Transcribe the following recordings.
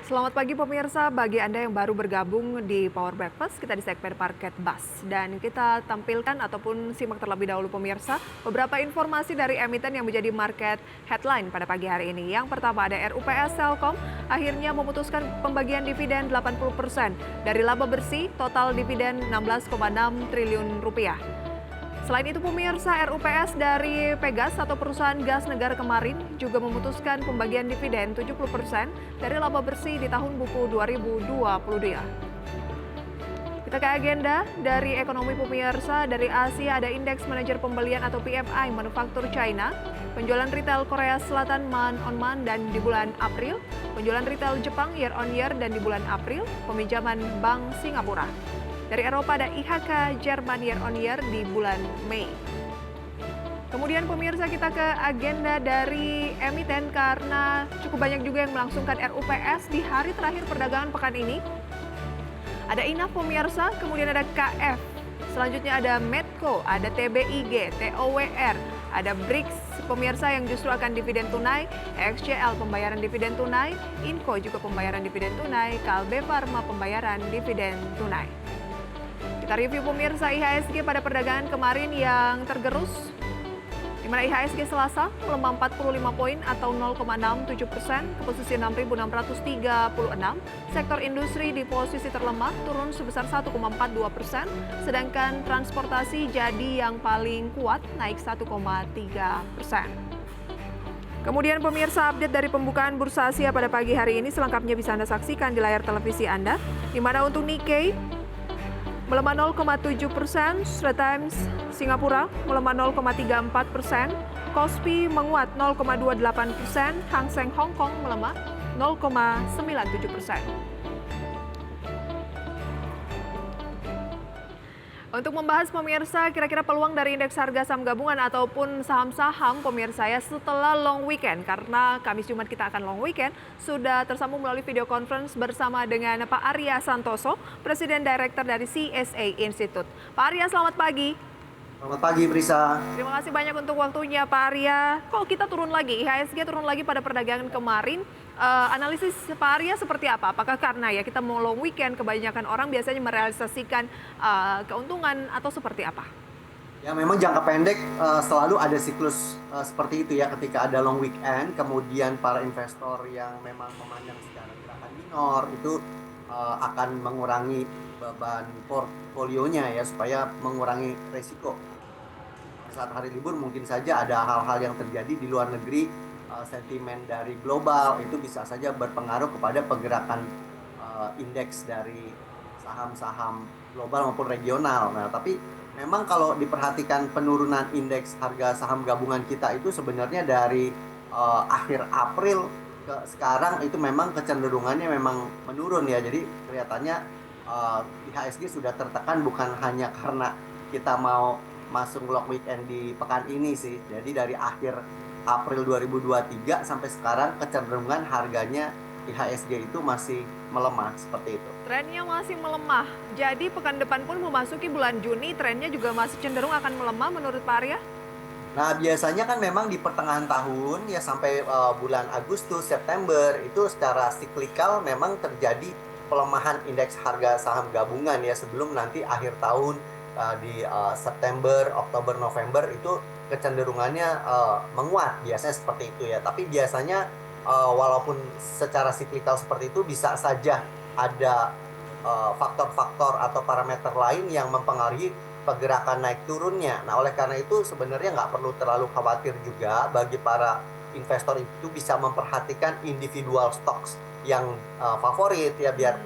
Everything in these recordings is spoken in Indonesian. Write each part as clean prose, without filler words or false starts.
Selamat pagi pemirsa, bagi Anda yang baru bergabung di Power Breakfast, kita di segmen Market Bus. Dan kita tampilkan ataupun simak terlebih dahulu pemirsa, beberapa informasi dari emiten yang menjadi market headline pada pagi hari ini. Yang pertama ada RUPS Telkom, akhirnya memutuskan pembagian dividen 80% dari laba bersih, total dividen 16,6 triliun rupiah. Selain itu pemirsa, RUPS dari Pegas atau perusahaan gas negara kemarin juga memutuskan pembagian dividen 70% dari laba bersih di tahun buku 2022. Kita ke agenda dari ekonomi pemirsa. Dari Asia ada indeks manajer pembelian atau PMI manufaktur China, penjualan retail Korea Selatan month on month dan di bulan April, penjualan retail Jepang year on year dan di bulan April, peminjaman Bank Singapura. Dari Eropa ada IHK Jerman year on year di bulan Mei. Kemudian pemirsa kita ke agenda dari emiten karena cukup banyak juga yang melangsungkan RUPS di hari terakhir perdagangan pekan ini. Ada INAF pemirsa, kemudian ada KF. Selanjutnya ada Medco, ada TBIG, TOWR, ada BRICS pemirsa yang justru akan dividen tunai, XCL pembayaran dividen tunai, Inco juga pembayaran dividen tunai, Kalbe Pharma pembayaran dividen tunai. Kita review pemirsa IHSG pada perdagangan kemarin yang tergerus, di mana IHSG Selasa melemah 45 poin atau 0,67% ke posisi 6.636. Sektor industri di posisi terlemah turun sebesar 1,42%, sedangkan transportasi jadi yang paling kuat naik 1,3%. Kemudian pemirsa update dari pembukaan Bursa Asia pada pagi hari ini selengkapnya bisa Anda saksikan di layar televisi Anda, di mana untuk Nikkei melemah 0,7%, Straits Times Singapura melemah 0,34%, Kospi menguat 0,28%, Hang Seng Hong Kong melemah 0,97%. Untuk membahas pemirsa, kira-kira peluang dari indeks harga saham gabungan ataupun saham-saham pemirsa ya setelah long weekend. Karena Kamis Jumat kita akan long weekend, sudah tersambung melalui video conference bersama dengan Pak Arya Santoso, Presiden Director dari CSA Institute. Pak Arya, selamat pagi. Selamat pagi, Prisa. Terima kasih banyak untuk waktunya Pak Arya. Kok kita turun lagi, IHSG turun lagi pada perdagangan kemarin. Analisis Pak Arya seperti apa? Apakah karena ya kita mau long weekend, kebanyakan orang biasanya merealisasikan keuntungan atau seperti apa? Ya, memang jangka pendek selalu ada siklus seperti itu ya, ketika ada long weekend, kemudian para investor yang memang memandang secara gerakan minor itu akan mengurangi beban portfolionya ya, supaya mengurangi resiko. Saat hari libur mungkin saja ada hal-hal yang terjadi di luar negeri, sentimen dari global itu bisa saja berpengaruh kepada pergerakan indeks dari saham-saham global maupun regional. Nah, tapi memang kalau diperhatikan penurunan indeks harga saham gabungan kita itu sebenarnya dari akhir April ke sekarang itu memang kecenderungannya memang menurun ya. Jadi kelihatannya IHSG sudah tertekan bukan hanya karena kita mau masuk long weekend di pekan ini sih. Jadi dari akhir April 2023 sampai sekarang kecenderungan harganya IHSG itu masih melemah seperti itu. Trennya masih melemah. Jadi pekan depan pun memasuki bulan Juni, trennya juga masih cenderung akan melemah menurut Pak Arya? Nah, biasanya kan memang di pertengahan tahun ya sampai bulan Agustus, September itu secara siklikal memang terjadi pelemahan indeks harga saham gabungan ya, sebelum nanti akhir tahun di September, Oktober, November itu kecenderungannya menguat, biasanya seperti itu ya. Tapi biasanya walaupun secara siklikal seperti itu bisa saja ada faktor-faktor atau parameter lain yang mempengaruhi pergerakan naik turunnya. Nah, oleh karena itu sebenarnya nggak perlu terlalu khawatir juga bagi para investor, itu bisa memperhatikan individual stocks yang favorit ya, biar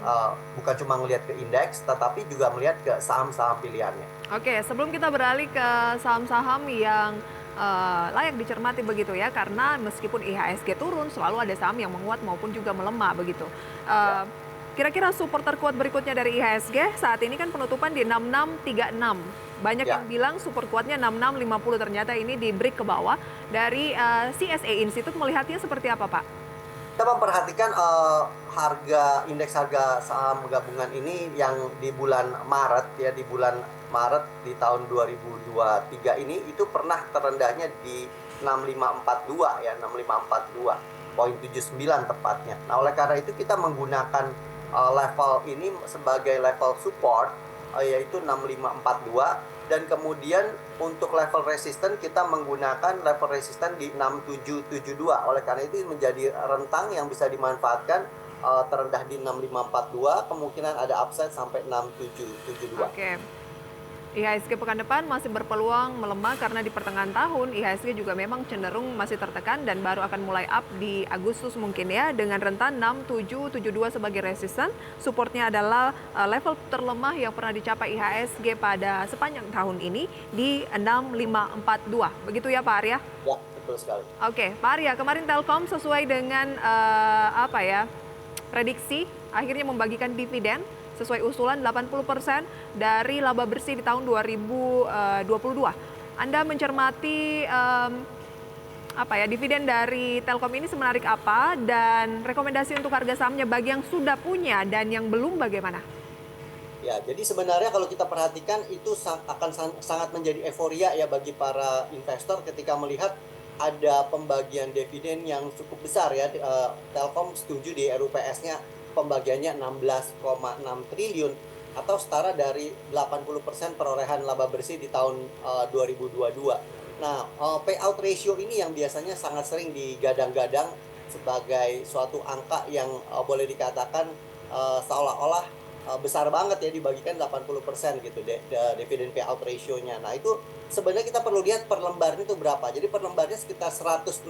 bukan cuma melihat ke indeks tetapi juga melihat ke saham-saham pilihannya. Oke, sebelum kita beralih ke saham-saham yang layak dicermati begitu ya, karena meskipun IHSG turun selalu ada saham yang menguat maupun juga melemah begitu. Kira-kira support terkuat berikutnya dari IHSG saat ini kan penutupan di 6636. Banyak yang bilang support kuatnya 6650, ternyata ini di break ke bawah. Dari CSA Institute melihatnya seperti apa Pak? Kita memperhatikan indeks harga saham gabungan ini yang di bulan Maret ya, di bulan Maret di tahun 2023 ini itu pernah terendahnya di 6542 ya, 6542. 5,79 tepatnya. Nah, oleh karena itu kita menggunakan level ini sebagai level support, yaitu 6542, dan kemudian untuk level resisten kita menggunakan level resisten di 6772. Oleh karena itu menjadi rentang yang bisa dimanfaatkan, terendah di 6542, kemungkinan ada upside sampai 6772. Oke. IHSG pekan depan masih berpeluang melemah karena di pertengahan tahun IHSG juga memang cenderung masih tertekan dan baru akan mulai up di Agustus mungkin ya, dengan rentan 6772 sebagai resisten. Supportnya adalah level terlemah yang pernah dicapai IHSG pada sepanjang tahun ini di 6542. Begitu ya Pak Arya? Ya, betul sekali. Oke, Pak Arya, kemarin Telkom sesuai dengan prediksi akhirnya membagikan dividen sesuai usulan 80% dari laba bersih di tahun 2022. Anda mencermati dividen dari Telkom ini semenarik apa, dan rekomendasi untuk harga sahamnya bagi yang sudah punya dan yang belum bagaimana? Ya, jadi sebenarnya kalau kita perhatikan itu akan sangat menjadi euforia ya bagi para investor ketika melihat ada pembagian dividen yang cukup besar ya. Telkom setuju di RUPS-nya pembagiannya 16,6 triliun atau setara dari 80% perolehan laba bersih di tahun 2022. Nah, payout ratio ini yang biasanya sangat sering digadang-gadang sebagai suatu angka yang boleh dikatakan seolah-olah besar banget ya, dibagikan 80% gitu dividen payout ratio-nya. Nah, itu sebenarnya kita perlu lihat per lembarnya itu berapa. Jadi per lembarnya sekitar 167,6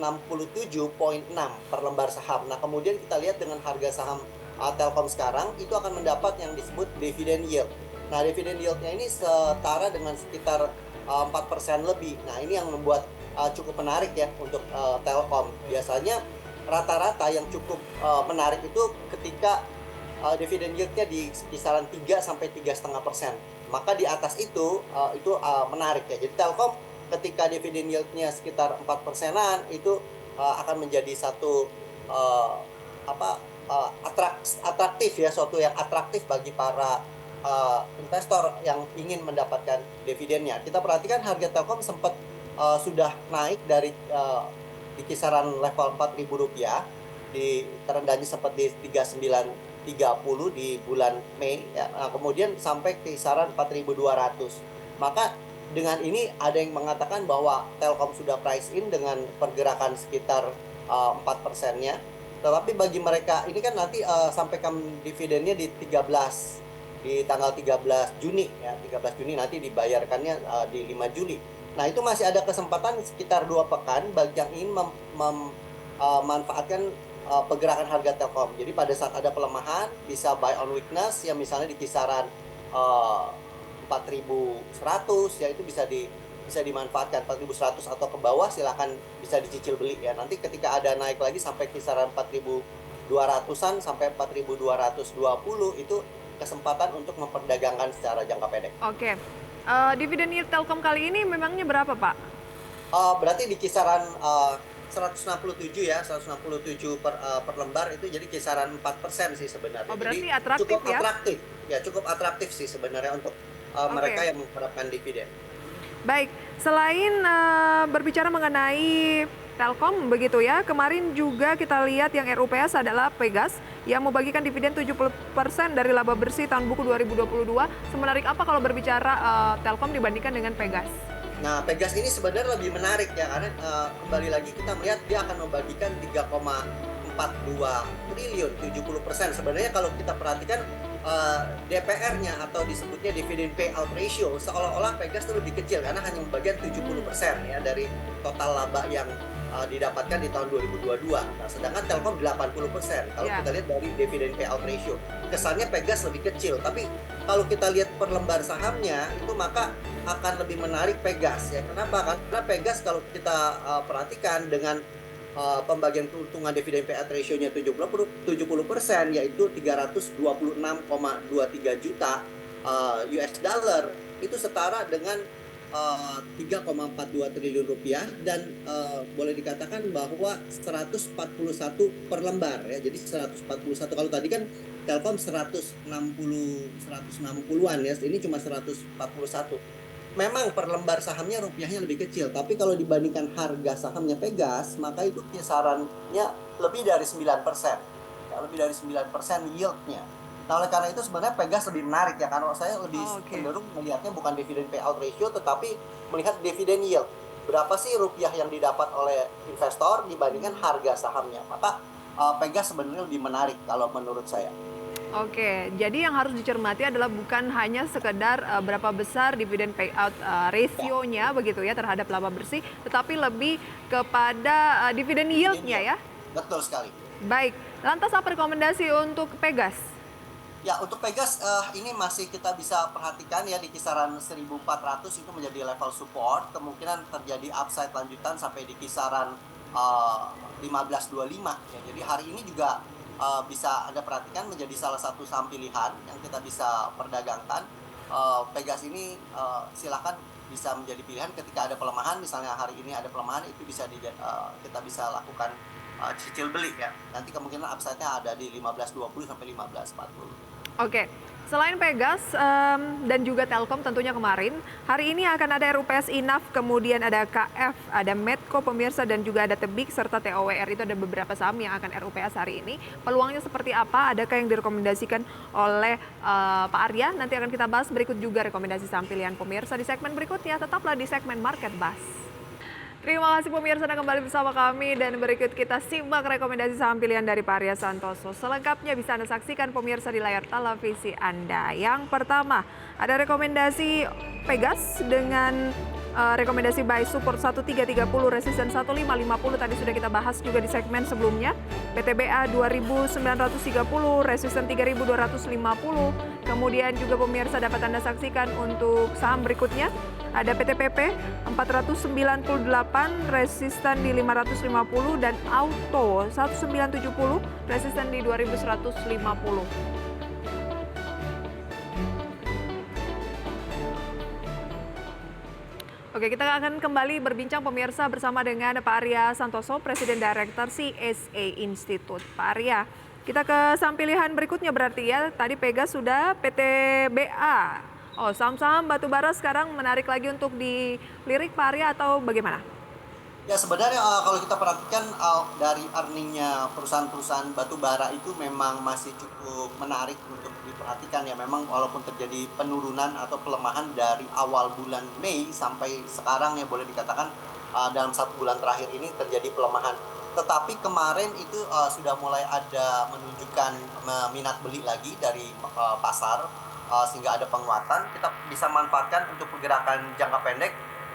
per lembar saham. Nah, kemudian kita lihat dengan harga saham Telkom sekarang itu akan mendapat yang disebut dividend yield. Nah, dividend yield-nya ini setara dengan sekitar 4% lebih. Nah, ini yang membuat cukup menarik ya untuk Telkom. Biasanya rata-rata yang cukup menarik itu ketika dividend yield-nya di kisaran 3 sampai 3,5%. Maka di atas itu menarik ya. Jadi Telkom ketika dividend yield-nya sekitar 4%-an itu akan menjadi satu atraktif ya, suatu yang atraktif bagi para investor yang ingin mendapatkan dividennya. Kita perhatikan harga Telkom sempat sudah naik dari di kisaran level Rp4.000, di terendahnya sempat di 3930 di bulan Mei ya. Nah, kemudian sampai kisaran 4.200. Maka dengan ini ada yang mengatakan bahwa Telkom sudah price in dengan pergerakan sekitar 4%-nya. Tetapi bagi mereka ini kan nanti sampaikan dividennya di tanggal 13 Juni ya. 13 Juni nanti dibayarkannya di 5 Juli. Nah, itu masih ada kesempatan sekitar 2 pekan bagi yang ingin memanfaatkan pergerakan harga Telkom. Jadi pada saat ada pelemahan bisa buy on weakness yang misalnya di kisaran 4.100 ya, itu bisa dimanfaatkan. 4.100 atau ke bawah silakan bisa dicicil beli ya. Nanti ketika ada naik lagi sampai kisaran 4.200-an sampai 4.220 itu kesempatan untuk memperdagangkan secara jangka pendek. Oke. Dividen yield Telkom kali ini memangnya berapa, Pak? Berarti di kisaran 167 ya, 167 per lembar, itu jadi kisaran 4% sih sebenarnya. Oh, berarti jadi atraktif cukup ya? atraktif. Ya, cukup atraktif sih sebenarnya untuk mereka yang mengharapkan dividen. Baik, selain berbicara mengenai Telkom begitu ya, kemarin juga kita lihat yang RUPS adalah Pegas yang membagikan dividen 70% dari laba bersih tahun buku 2022. Semenarik apa kalau berbicara Telkom dibandingkan dengan Pegas? Nah, Pegas ini sebenarnya lebih menarik ya, karena kembali lagi kita melihat dia akan membagikan 3,42 triliun, 70%. Sebenarnya kalau kita perhatikan DPR-nya atau disebutnya dividend payout ratio, seolah-olah Pegas itu lebih kecil karena hanya membagikan 70% ya dari total laba yang didapatkan di tahun 2022. Nah, sedangkan Telkom 80%. Kalau kita lihat dari dividend payout ratio, kesannya Pegas lebih kecil. Tapi kalau kita lihat per lembar sahamnya itu maka akan lebih menarik Pegas ya. Kenapa? Karena Pegas kalau kita perhatikan dengan pembagian keuntungan dividen payout ratio-nya 70%, yaitu 326,23 juta US dollar, itu setara dengan 3,42 triliun rupiah, dan boleh dikatakan bahwa 141 per lembar ya. Jadi 141, kalau tadi kan Telkom 160-an ya, ini cuma 141. memang per lembar sahamnya rupiahnya lebih kecil, tapi kalau dibandingkan harga sahamnya Pegas, maka itu kisarannya lebih dari 9%. Ya, lebih dari 9% yield-nya. Nah, oleh karena itu sebenarnya Pegas lebih menarik ya, karena saya lebih Oh, oke. cenderung melihatnya bukan dividen payout ratio, tetapi melihat dividen yield. Berapa sih rupiah yang didapat oleh investor dibandingkan harga sahamnya. Maka Pegas sebenarnya lebih menarik kalau menurut saya. Oke, jadi yang harus dicermati adalah bukan hanya sekedar berapa besar dividen payout Ya, rasionya begitu ya terhadap laba bersih, tetapi lebih kepada dividen dividen yield-nya yield. ya. Betul sekali. Baik, lantas apa rekomendasi untuk Pegas? Ya, untuk Pegas ini masih kita bisa perhatikan ya di kisaran 1400 itu menjadi level support. Kemungkinan terjadi upside lanjutan sampai di kisaran 1525 ya. Jadi hari ini juga bisa Anda perhatikan menjadi salah satu saham pilihan yang kita bisa perdagangkan. Pegas ini silakan bisa menjadi pilihan ketika ada pelemahan, misalnya hari ini ada pelemahan itu bisa kita bisa lakukan cicil beli ya. Nanti kemungkinan upside-nya ada di 1520 sampai 1540. Oke, selain Pegas dan juga Telkom tentunya kemarin, hari ini akan ada RUPS Inaf, kemudian ada KF, ada Medco pemirsa dan juga ada Tebik serta TOWR. Itu ada beberapa saham yang akan RUPS hari ini. Peluangnya seperti apa? Adakah yang direkomendasikan oleh Pak Arya? Nanti akan kita bahas berikut juga rekomendasi saham pilihan pemirsa di segmen berikutnya. Tetaplah di segmen Market Buzz. Terima kasih pemirsa Anda kembali bersama kami dan berikut kita simak rekomendasi saham pilihan dari Pak Arya Santoso. Selengkapnya bisa Anda saksikan pemirsa di layar televisi Anda. Yang pertama ada rekomendasi Pegas dengan rekomendasi buy support 1330, resisten 1550 tadi sudah kita bahas juga di segmen sebelumnya. PTBA 2930, resisten 3250. Kemudian juga pemirsa dapat Anda saksikan untuk saham berikutnya. Ada PTPP 498, resisten di 550 dan Auto 1970, resisten di 2150. Oke, kita akan kembali berbincang pemirsa bersama dengan Pak Arya Santoso, Presiden Director CSA Institute. Pak Arya, kita ke saham pilihan berikutnya berarti ya. Tadi Pegas sudah, PTBA. Oh, saham-saham batubara sekarang menarik lagi untuk dilirik Pak Arya atau bagaimana? Ya sebenarnya kalau kita perhatikan dari earningnya perusahaan-perusahaan batu bara itu memang masih cukup menarik untuk diperhatikan ya. Memang walaupun terjadi penurunan atau pelemahan dari awal bulan Mei sampai sekarang ya boleh dikatakan dalam 1 bulan terakhir ini terjadi pelemahan. Tetapi kemarin itu sudah mulai ada menunjukkan minat beli lagi dari pasar sehingga ada penguatan. Kita bisa manfaatkan untuk pergerakan jangka pendek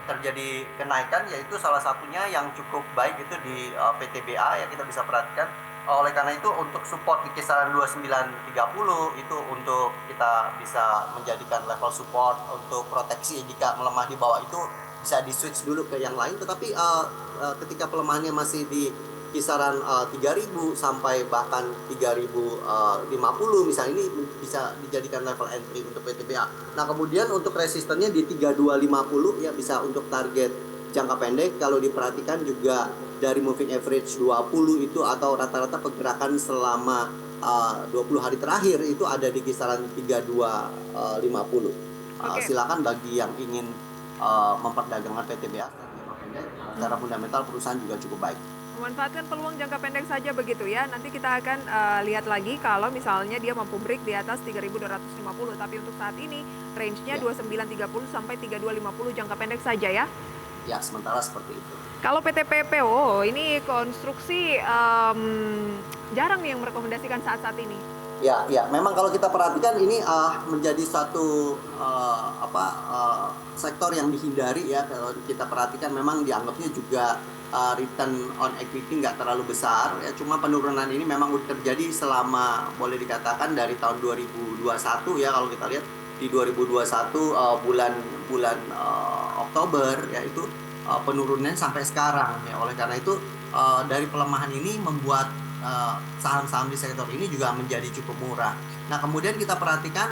terjadi kenaikan, yaitu salah satunya yang cukup baik itu di PTBA ya kita bisa perhatikan. Oleh karena itu untuk support di kisaran 2930 itu untuk kita bisa menjadikan level support untuk proteksi jika melemah di bawah itu bisa di switch dulu ke yang lain. Tetapi ketika pelemahannya masih di kisaran 3000 sampai bahkan 3050 misalnya, ini bisa dijadikan level entry untuk PTBA. Nah kemudian untuk resistennya di 3250 ya bisa untuk target jangka pendek. Kalau diperhatikan juga dari moving average 20 itu atau rata-rata pergerakan selama 20 hari terakhir itu ada di kisaran 3250. Silakan bagi yang ingin memperdagangkan PTBA jangka pendek, secara fundamental perusahaan juga cukup baik. Memanfaatkan peluang jangka pendek saja begitu ya. Nanti kita akan lihat lagi kalau misalnya dia mampu break di atas 3.250. Tapi untuk saat ini range-nya 2930 sampai 3250 jangka pendek saja ya. Ya, sementara seperti itu. Kalau PTPP, oh ini konstruksi jarang nih yang merekomendasikan saat-saat ini. Ya, memang kalau kita perhatikan ini menjadi satu sektor yang dihindari ya. Kalau kita perhatikan memang dianggapnya juga return on equity nggak terlalu besar ya. Cuma penurunan ini memang udah terjadi selama boleh dikatakan dari tahun 2021 ya. Kalau kita lihat di 2021 bulan Oktober ya itu penurunannya sampai sekarang ya. Oleh karena itu dari pelemahan ini membuat saham-saham di sektor ini juga menjadi cukup murah. Nah kemudian kita perhatikan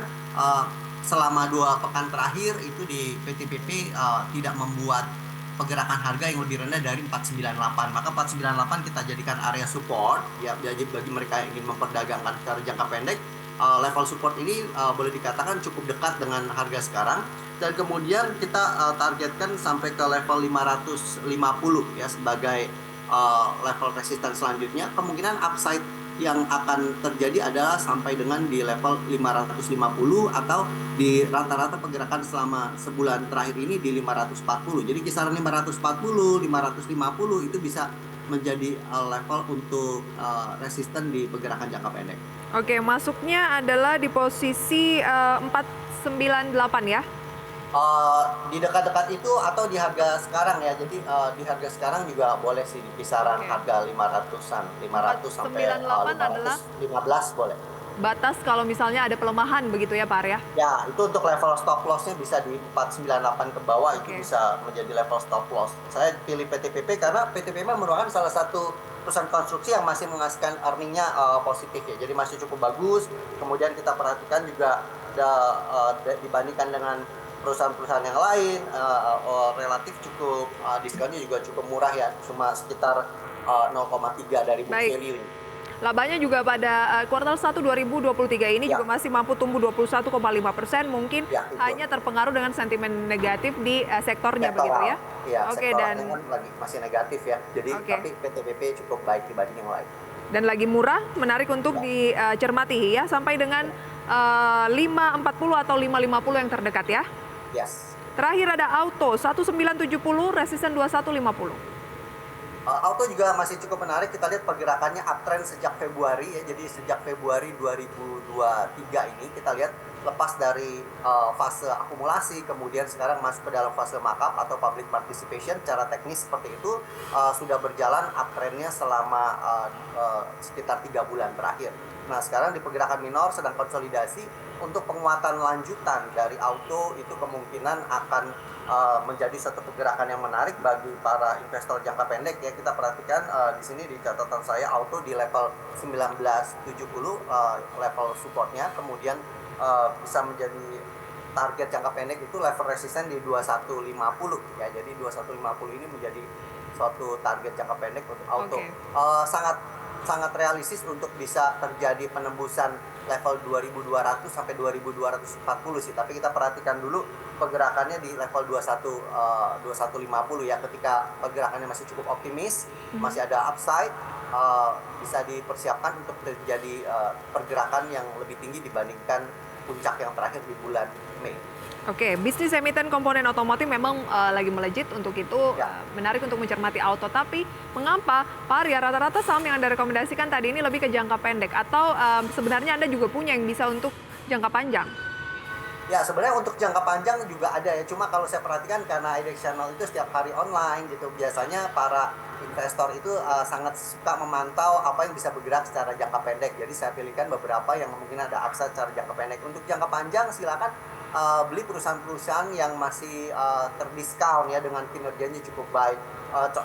selama 2 pekan terakhir itu di PTPP tidak membuat pergerakan harga yang lebih rendah dari 498. Maka 498 kita jadikan area support ya bagi mereka yang ingin memperdagangkan secara jangka pendek. level support ini boleh dikatakan cukup dekat dengan harga sekarang, dan kemudian kita targetkan sampai ke level 550 ya sebagai level resistance selanjutnya. Kemungkinan upside yang akan terjadi adalah sampai dengan di level 550 atau di rata-rata pergerakan selama sebulan terakhir ini di 540. Jadi kisaran 540, 550 itu bisa menjadi level untuk resisten di pergerakan jangka pendek. Oke, masuknya adalah di posisi 498 ya? Di dekat-dekat itu atau di harga sekarang ya. Jadi di harga sekarang juga boleh sih di kisaran harga 500-an, 500 sampai 498 adalah 515 boleh. batas kalau misalnya ada pelemahan begitu ya Pak Arya? Ya, itu untuk level stop loss-nya bisa di 498 ke bawah, itu bisa menjadi level stop loss. Saya pilih PTPP karena PTPP merupakan salah satu perusahaan konstruksi yang masih menghasilkan earning-nya positif ya. Jadi masih cukup bagus. Kemudian kita perhatikan juga dibandingkan dengan perusahaan-perusahaan yang lain, relatif cukup diskonnya juga cukup murah ya, cuma sekitar 0,3 dari book value. Labanya juga pada kuartal 1 2023 ini juga masih mampu tumbuh 21,5%, mungkin hanya terpengaruh dengan sentimen negatif di sektornya begitu ya? Iya, sektornya kan lagi masih negatif ya, jadi tapi PTBP cukup baik dibanding yang lain. Dan lagi murah, menarik untuk dicermati ya, sampai dengan 540 atau 550 yang terdekat ya? Yes. Terakhir ada Auto 1970, resisten 2150. Auto juga masih cukup menarik. Kita lihat pergerakannya uptrend sejak Februari ya. Jadi sejak Februari 2023 ini kita lihat lepas dari fase akumulasi, kemudian sekarang masuk ke dalam fase markup atau public participation. Secara teknis seperti itu sudah berjalan uptrendnya selama sekitar 3 bulan terakhir. Nah sekarang di pergerakan minor sedang konsolidasi. Untuk penguatan lanjutan dari Auto itu kemungkinan akan menjadi satu pergerakan yang menarik bagi para investor jangka pendek ya. Kita perhatikan di sini di catatan saya Auto di level 1970 level supportnya, kemudian bisa menjadi target jangka pendek itu level resisten di 2150 ya. Jadi 2150 ini menjadi suatu target jangka pendek untuk Auto. Sangat realistis untuk bisa terjadi penembusan level 2200 sampai 2240 sih. Tapi kita perhatikan dulu pergerakannya di level 2150 ya. Ketika pergerakannya masih cukup optimis, masih ada upside, bisa dipersiapkan untuk terjadi pergerakan yang lebih tinggi dibandingkan puncak yang terakhir di bulan Mei. Oke, bisnis emiten komponen otomotif memang lagi melejit, untuk itu menarik untuk mencermati Auto. Tapi mengapa Pak Arya rata-rata saham yang Anda rekomendasikan tadi ini lebih ke jangka pendek, atau sebenarnya Anda juga punya yang bisa untuk jangka panjang? Ya sebenarnya untuk jangka panjang juga ada ya, cuma kalau saya perhatikan karena IDX Channel itu setiap hari online gitu, biasanya para investor itu sangat suka memantau apa yang bisa bergerak secara jangka pendek. Jadi saya pilihkan beberapa yang mungkin ada upside secara jangka pendek. Untuk jangka panjang silakan beli perusahaan-perusahaan yang masih terdiskon ya, dengan kinerjanya cukup baik.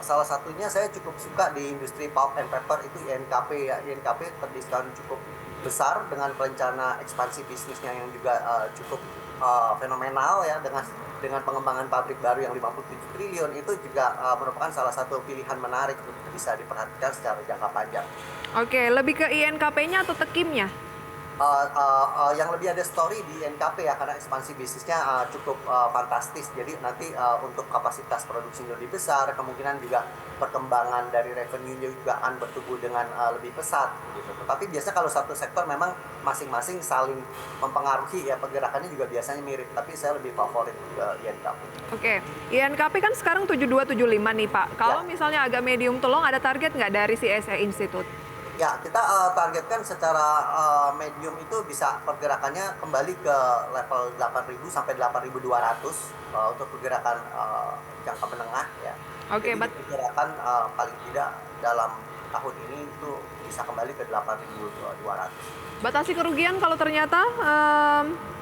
Salah satunya saya cukup suka di industri pulp and paper itu INKP ya. INKP terdiskon cukup besar dengan rencana ekspansi bisnisnya yang juga cukup fenomenal ya, dengan pengembangan pabrik baru yang 57 triliun itu juga merupakan salah satu pilihan menarik untuk bisa diperhatikan secara jangka panjang. Oke, lebih ke INKP-nya atau tekimnya? Yang lebih ada story di NKP ya, karena ekspansi bisnisnya cukup fantastis. Jadi nanti untuk kapasitas produksi lebih besar, kemungkinan juga perkembangan dari revenue-nya juga akan bertumbuh dengan lebih pesat gitu. Tapi biasanya kalau satu sektor memang masing-masing saling mempengaruhi ya, pergerakannya juga biasanya mirip, tapi saya lebih favorit ke INKP. Oke, INKP kan sekarang 7275 nih Pak. Kalau misalnya agak medium tolong, ada target nggak dari CSE Institute? Ya, kita targetkan secara medium itu bisa pergerakannya kembali ke level 8.000 sampai 8.200 untuk pergerakan jangka menengah ya. Oke, jadi pergerakan paling tidak dalam tahun ini itu bisa kembali ke 8.200. Batasi kerugian kalau ternyata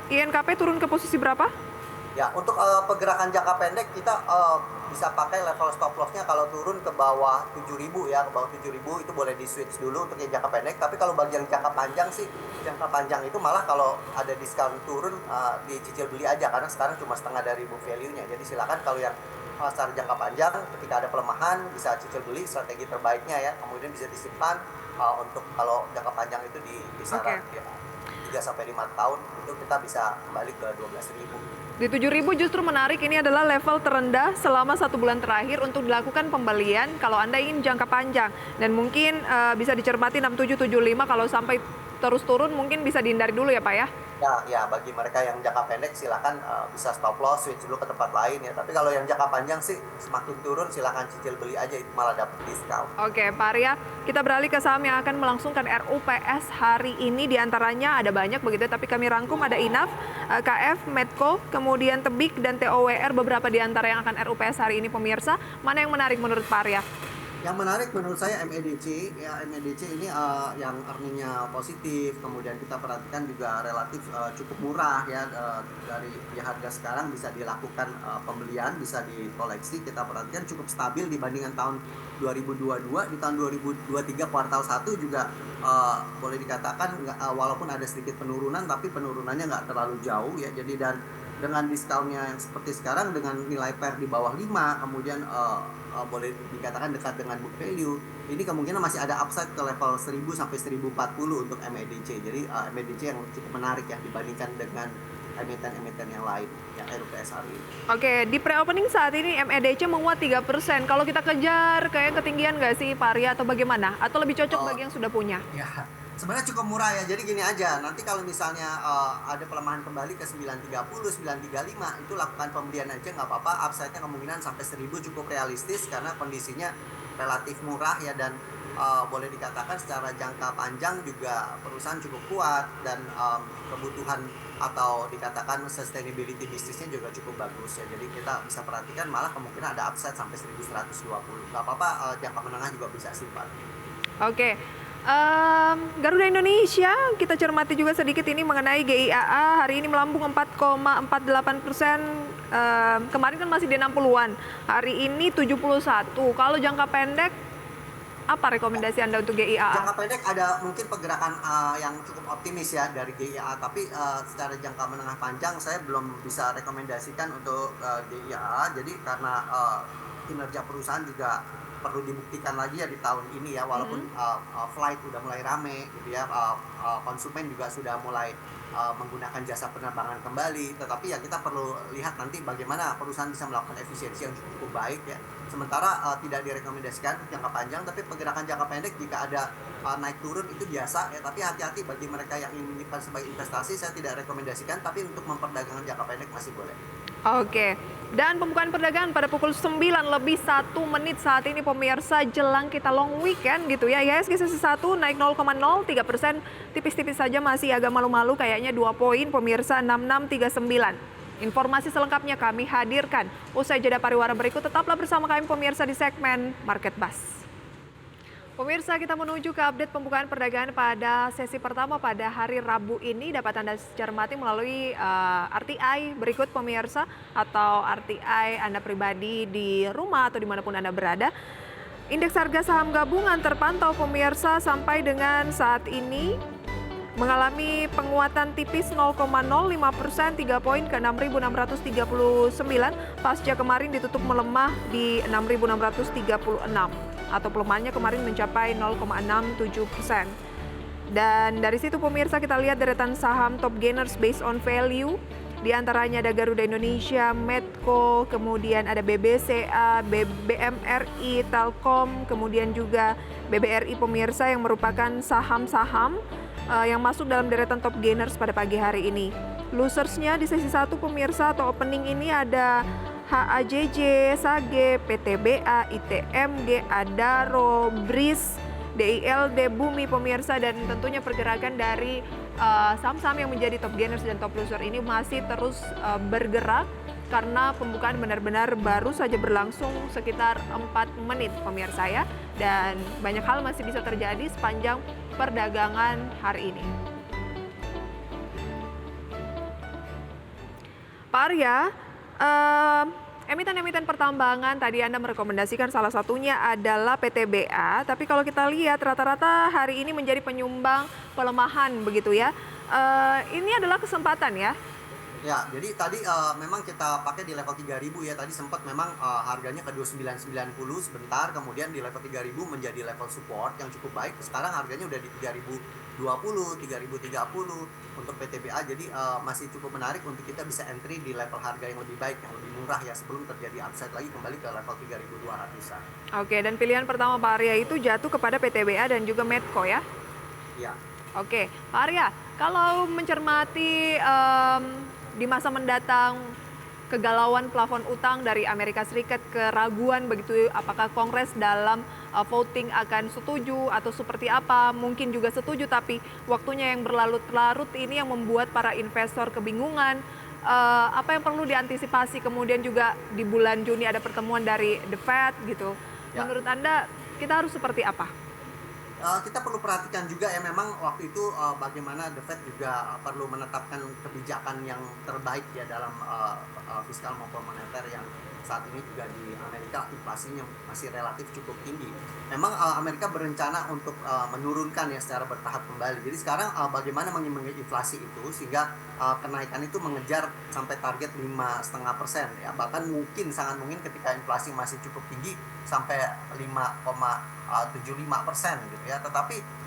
INKP turun ke posisi berapa? Ya, untuk pergerakan jangka pendek kita bisa pakai level stop loss-nya kalau turun ke bawah 7.000 ya, ke bawah 7.000 itu boleh di switch dulu untuk yang jangka pendek. Tapi kalau bagi yang jangka panjang sih, jangka panjang itu malah kalau ada diskon turun dicicil beli aja, karena sekarang cuma setengah dari book value-nya. Jadi silakan kalau yang secara jangka panjang ketika ada pelemahan bisa cicil beli, strategi terbaiknya ya. Kemudian bisa disimpan untuk kalau jangka panjang itu di kisaran 3 3 sampai 5 tahun itu kita bisa kembali ke 12.000. Di 7.000 justru menarik, ini adalah level terendah selama 1 bulan terakhir untuk dilakukan pembelian kalau Anda ingin jangka panjang. Dan mungkin bisa dicermati 6775 kalau sampai terus turun mungkin bisa dihindari dulu ya Pak ya? Ya, bagi mereka yang jangka pendek silakan bisa stop loss, switch dulu ke tempat lain ya. Tapi kalau yang jangka panjang sih semakin turun silakan cicil beli aja, itu malah dapat diskon. Oke, Pak Arya, kita beralih ke saham yang akan melangsungkan RUPS hari ini. Di antaranya ada banyak begitu, tapi kami rangkum ada INAF, KF, Medco, kemudian Tebik, dan TOWR. Beberapa di antara yang akan RUPS hari ini pemirsa. Mana yang menarik menurut Pak Arya? Yang menarik menurut saya MEDC, ya MEDC ini yang earningnya positif, kemudian kita perhatikan juga relatif cukup murah ya, dari di harga sekarang bisa dilakukan pembelian, bisa dikoleksi, kita perhatikan cukup stabil dibandingkan tahun 2022, di tahun 2023 kuartal 1 juga boleh dikatakan walaupun ada sedikit penurunan, tapi penurunannya nggak terlalu jauh ya, jadi dan dengan diskonnya yang seperti sekarang dengan nilai PER di bawah 5, kemudian boleh dikatakan dekat dengan book value, ini kemungkinan masih ada upside ke level 1000 sampai 1040 untuk MEDC. Jadi MEDC yang cukup menarik ya dibandingkan dengan emiten-emiten yang lain yang RUPS hari ini. Oke, di pre-opening saat ini MEDC menguat 3%. Kalau kita kejar kayak ketinggian nggak sih Pak Arya atau bagaimana? Atau lebih cocok bagi yang sudah punya? Ya, sebenarnya cukup murah ya. Jadi gini aja, nanti kalau misalnya ada pelemahan kembali ke 930, 935, itu lakukan pembelian aja nggak apa-apa. Upside-nya kemungkinan sampai 1000 cukup realistis karena kondisinya relatif murah ya, dan boleh dikatakan secara jangka panjang juga perusahaan cukup kuat dan kebutuhan atau dikatakan sustainability bisnisnya juga cukup bagus ya. Jadi kita bisa perhatikan malah kemungkinan ada upside sampai 1120. Nggak apa-apa, jangka menengah juga bisa simpan. Oke. Garuda Indonesia, kita cermati juga sedikit ini mengenai GIAA. Hari ini melambung 4,48%. Kemarin kan masih di 60-an. Hari ini 71. Kalau jangka pendek, apa rekomendasi Anda untuk GIAA? Jangka pendek ada mungkin pergerakan yang cukup optimis ya dari GIAA, tapi secara jangka menengah panjang saya belum bisa rekomendasikan untuk GIAA. Jadi karena kinerja perusahaan juga perlu dibuktikan lagi ya di tahun ini ya, walaupun flight udah mulai rame gitu ya, konsumen juga sudah mulai menggunakan jasa penerbangan kembali, tetapi ya kita perlu lihat nanti bagaimana perusahaan bisa melakukan efisiensi yang cukup baik ya. Sementara tidak direkomendasikan jangka panjang, tapi pergerakan jangka pendek jika ada naik turun itu biasa ya, tapi hati-hati bagi mereka yang ingin menyimpan sebagai investasi saya tidak rekomendasikan, tapi untuk memperdagangkan jangka pendek masih boleh. Oke, dan pembukaan perdagangan pada pukul 9 lebih 1 menit saat ini pemirsa, jelang kita long weekend gitu ya. IHSG sesi 1 naik 0,03%, tipis-tipis saja, masih agak malu-malu kayaknya 2 poin pemirsa, 6639. Informasi selengkapnya kami hadirkan usai jeda pariwara berikut. Tetaplah bersama kami pemirsa di segmen Market Buzz. Pemirsa, kita menuju ke update pembukaan perdagangan pada sesi pertama pada hari Rabu ini. Dapat Anda cermati melalui RTI berikut pemirsa, atau RTI Anda pribadi di rumah atau dimanapun Anda berada. Indeks harga saham gabungan terpantau pemirsa sampai dengan saat ini mengalami penguatan tipis 0,05%, 3 poin ke 6.639, pasca kemarin ditutup melemah di 6.636. Atau pelemahannya kemarin mencapai 0,67%. Dan dari situ pemirsa kita lihat deretan saham top gainers based on value. Di antaranya ada Garuda Indonesia, Medco, kemudian ada BBCA, BMRI, Telkom, kemudian juga BBRI pemirsa yang merupakan saham-saham yang masuk dalam deretan top gainers pada pagi hari ini. Losersnya di sesi 1 pemirsa atau opening ini ada HAJJ, SAGE, PTBA, ITMG, Adaro, BRIS, DILD, Bumi pemirsa, dan tentunya pergerakan dari saham-saham yang menjadi top gainers dan top loser ini masih terus bergerak karena pembukaan benar-benar baru saja berlangsung sekitar 4 menit pemirsa ya, dan banyak hal masih bisa terjadi sepanjang perdagangan hari ini. Pak Arya, emiten-emiten pertambangan tadi Anda merekomendasikan salah satunya adalah PTBA, tapi kalau kita lihat rata-rata hari ini menjadi penyumbang pelemahan begitu ya. Ini adalah kesempatan ya. Ya, jadi tadi memang kita pakai di level 3000 ya. Tadi sempat memang harganya ke 2990 sebentar, kemudian di level 3000 menjadi level support yang cukup baik. Sekarang harganya udah di 3000 3.020, 3.030 untuk PTBA. Jadi masih cukup menarik untuk kita bisa entry di level harga yang lebih baik, yang lebih murah ya sebelum terjadi upside lagi kembali ke level 3.200-an. Oke, dan pilihan pertama Pak Arya itu jatuh kepada PTBA dan juga Medco ya? Ya. Oke, Pak Arya, kalau mencermati di masa mendatang kegalauan plafon utang dari Amerika Serikat, keraguan begitu apakah Kongres dalam voting akan setuju atau seperti apa, mungkin juga setuju tapi waktunya yang berlarut-larut ini yang membuat para investor kebingungan. Apa yang perlu diantisipasi, kemudian juga di bulan Juni ada pertemuan dari The Fed gitu. Ya. Menurut Anda kita harus seperti apa? Kita perlu perhatikan juga ya memang waktu itu bagaimana The Fed juga perlu menetapkan kebijakan yang terbaik ya dalam fiskal maupun moneter yang saat ini juga di Amerika inflasinya masih relatif cukup tinggi. Memang Amerika berencana untuk menurunkan ya secara bertahap kembali. Jadi sekarang bagaimana mengimbangi inflasi itu sehingga kenaikan itu mengejar sampai target 5,5% ya. Bahkan mungkin sangat mungkin ketika inflasi masih cukup tinggi sampai 5,75% gitu ya. Tetapi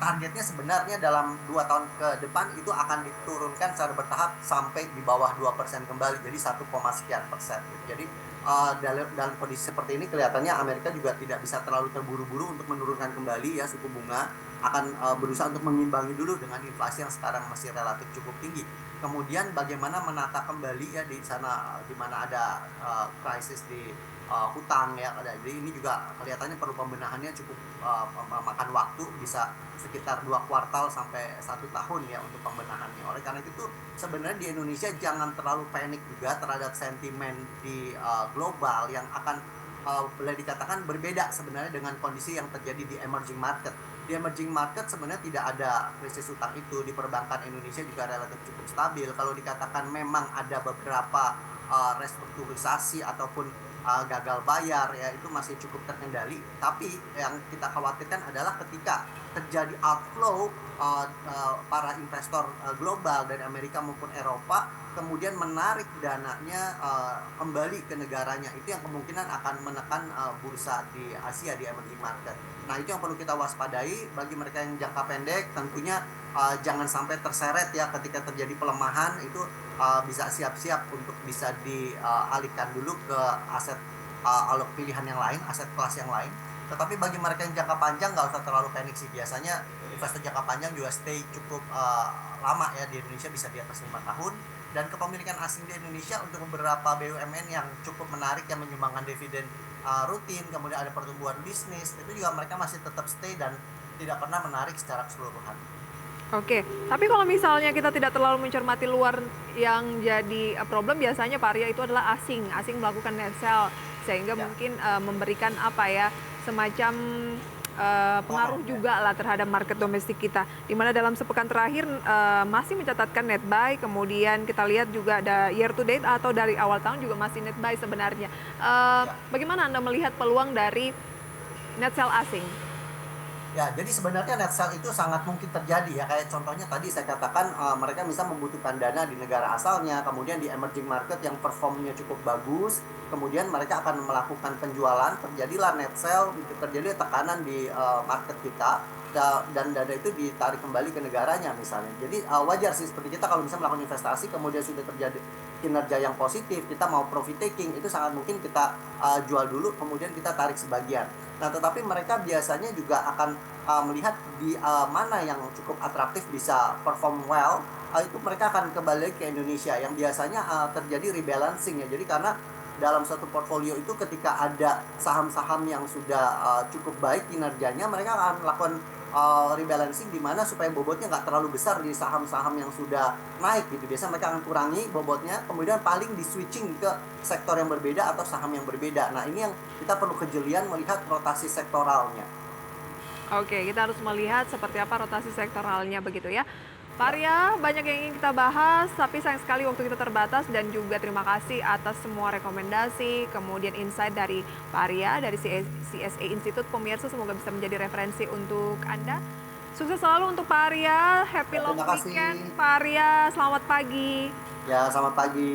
targetnya sebenarnya dalam 2 tahun ke depan itu akan diturunkan secara bertahap sampai di bawah 2% kembali, jadi 1, sekian persen gitu. Jadi dalam kondisi seperti ini kelihatannya Amerika juga tidak bisa terlalu terburu-buru untuk menurunkan kembali ya suku bunga, akan berusaha untuk mengimbangi dulu dengan inflasi yang sekarang masih relatif cukup tinggi. Kemudian bagaimana menata kembali ya di sana di mana ada krisis di hutang ya. Jadi ini juga kelihatannya perlu pembenahannya cukup memakan waktu, bisa sekitar 2 kuartal sampai 1 tahun ya untuk pembenahannya. Oleh karena itu sebenarnya di Indonesia jangan terlalu panik juga terhadap sentimen di global yang akan boleh dikatakan berbeda sebenarnya dengan kondisi yang terjadi di emerging market. Di emerging market sebenarnya tidak ada krisis utang itu, di perbankan Indonesia juga relatif cukup stabil. Kalau dikatakan memang ada beberapa restrukturisasi ataupun gagal bayar ya itu masih cukup terkendali, tapi yang kita khawatirkan adalah ketika terjadi outflow para investor global dari Amerika maupun Eropa kemudian menarik dananya kembali ke negaranya, itu yang kemungkinan akan menekan bursa di Asia di emerging market. Nah itu yang perlu kita waspadai. Bagi mereka yang jangka pendek tentunya jangan sampai terseret ya ketika terjadi pelemahan itu, bisa siap-siap untuk bisa dialihkan dulu ke aset pilihan yang lain, aset kelas yang lain. Tetapi bagi mereka yang jangka panjang nggak usah terlalu panik sih. Biasanya investor jangka panjang juga stay cukup lama ya di Indonesia, bisa di atas 5 tahun. Dan kepemilikan asing di Indonesia untuk beberapa BUMN yang cukup menarik yang menyumbangkan dividen rutin, kemudian ada pertumbuhan bisnis, itu juga mereka masih tetap stay dan tidak pernah menarik secara keseluruhan. Oke, tapi kalau misalnya kita tidak terlalu mencermati luar, yang jadi problem biasanya Pak Arya itu adalah asing melakukan net sell sehingga Ya. mungkin memberikan apa ya semacam pengaruh juga lah terhadap market domestik kita. Di mana dalam sepekan terakhir masih mencatatkan net buy, kemudian kita lihat juga ada year to date atau dari awal tahun juga masih net buy sebenarnya. Ya. Bagaimana Anda melihat peluang dari net sell asing? Ya, jadi sebenarnya net sell itu sangat mungkin terjadi ya. Kayak contohnya tadi saya katakan mereka bisa membutuhkan dana di negara asalnya, kemudian di emerging market yang performnya cukup bagus, kemudian mereka akan melakukan penjualan, terjadilah net sell, terjadi tekanan di market kita, dan dana itu ditarik kembali ke negaranya misalnya. Jadi wajar sih seperti kita kalau bisa melakukan investasi, kemudian sudah terjadi kinerja yang positif, kita mau profit taking, itu sangat mungkin kita jual dulu, kemudian kita tarik sebagian. Nah, tetapi mereka biasanya juga akan melihat di mana yang cukup atraktif bisa perform well, itu mereka akan kembali ke Indonesia yang biasanya terjadi rebalancing ya. Jadi karena dalam satu portfolio itu ketika ada saham-saham yang sudah cukup baik kinerjanya, mereka akan melakukan rebalancing di mana supaya bobotnya nggak terlalu besar di saham-saham yang sudah naik gitu. Biasanya mereka akan kurangi bobotnya, kemudian paling di switching ke sektor yang berbeda atau saham yang berbeda. Nah ini yang kita perlu kejelian melihat rotasi sektoralnya. Oke, kita harus melihat seperti apa rotasi sektoralnya begitu ya. Pak Ya. Arya, banyak yang ingin kita bahas, tapi sayang sekali waktu kita terbatas dan juga terima kasih atas semua rekomendasi, kemudian insight dari Pak Arya dari CSA Institute. Pemirsa semoga bisa menjadi referensi untuk Anda. Sukses selalu untuk Pak Arya, happy Ya, long terima kasih. weekend Pak Arya, selamat pagi. Ya, selamat pagi.